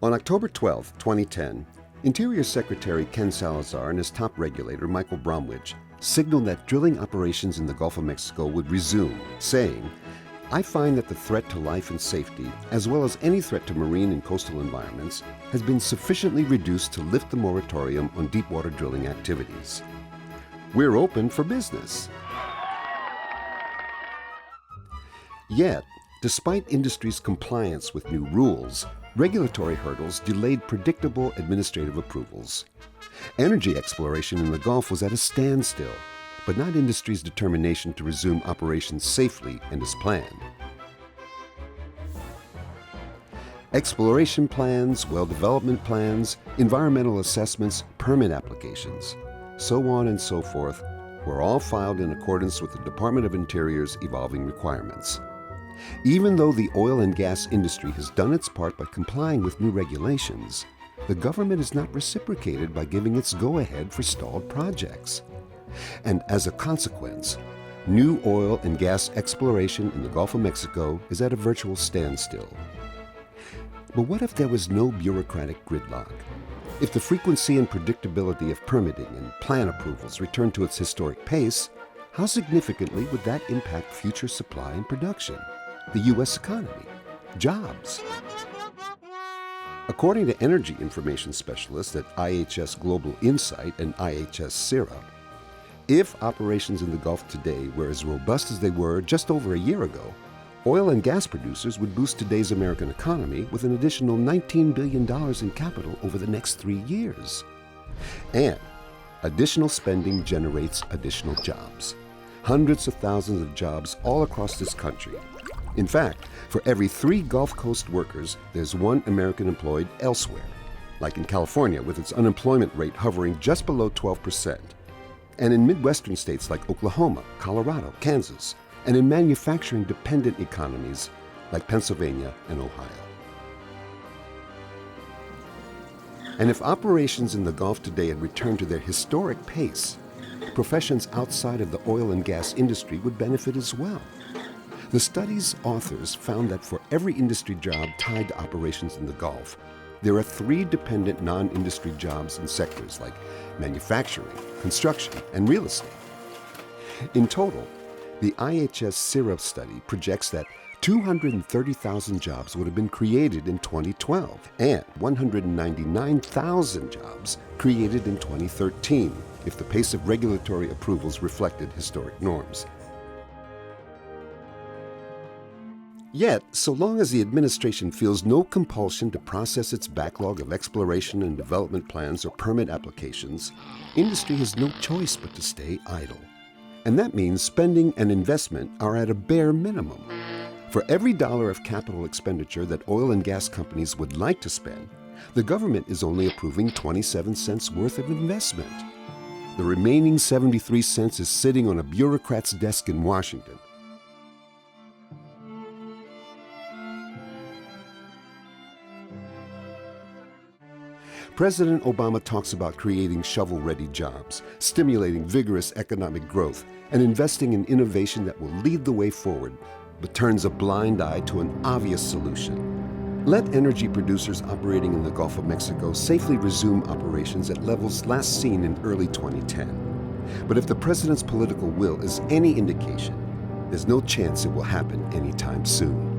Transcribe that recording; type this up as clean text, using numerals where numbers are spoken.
On October 12, 2010, Interior Secretary Ken Salazar and his top regulator, Michael Bromwich, signaled that drilling operations in the Gulf of Mexico would resume, saying, "I find that the threat to life and safety, as well as any threat to marine and coastal environments, has been sufficiently reduced to lift the moratorium on deepwater drilling activities. We're open for business." Yet, despite industry's compliance with new rules, regulatory hurdles delayed predictable administrative approvals. Energy exploration in the Gulf was at a standstill, but not industry's determination to resume operations safely and as planned. Exploration plans, well development plans, environmental assessments, permit applications, so on and so forth, were all filed in accordance with the Department of Interior's evolving requirements. Even though the oil and gas industry has done its part by complying with new regulations, the government has not reciprocated by giving its go-ahead for stalled projects. And as a consequence, new oil and gas exploration in the Gulf of Mexico is at a virtual standstill. But what if there was no bureaucratic gridlock? If the frequency and predictability of permitting and plan approvals returned to its historic pace, how significantly would that impact future supply and production, the U.S. economy, jobs? According to energy information specialists at IHS Global Insight and IHS CERA, if operations in the Gulf today were as robust as they were just over a year ago, oil and gas producers would boost today's American economy with an additional $19 billion in capital over the next 3 years. And additional spending generates additional jobs. Hundreds of thousands of jobs all across this country. In fact, for every 3 Gulf Coast workers, there's 1 American employed elsewhere, like in California with its unemployment rate hovering just below 12%, and in Midwestern states like Oklahoma, Colorado, Kansas, and in manufacturing-dependent economies like Pennsylvania and Ohio. And if operations in the Gulf today had returned to their historic pace, professions outside of the oil and gas industry would benefit as well. The study's authors found that for every industry job tied to operations in the Gulf, there are 3 dependent non-industry jobs in sectors like manufacturing, construction, and real estate. In total, the IHS CERA study projects that 230,000 jobs would have been created in 2012 and 199,000 jobs created in 2013 if the pace of regulatory approvals reflected historic norms. Yet, so long as the administration feels no compulsion to process its backlog of exploration and development plans or permit applications, industry has no choice but to stay idle. And that means spending and investment are at a bare minimum. For every dollar of capital expenditure that oil and gas companies would like to spend, the government is only approving 27 cents worth of investment. The remaining 73 cents is sitting on a bureaucrat's desk in Washington. President Obama talks about creating shovel-ready jobs, stimulating vigorous economic growth, and investing in innovation that will lead the way forward, but turns a blind eye to an obvious solution. Let energy producers operating in the Gulf of Mexico safely resume operations at levels last seen in early 2010. But if the president's political will is any indication, there's no chance it will happen anytime soon.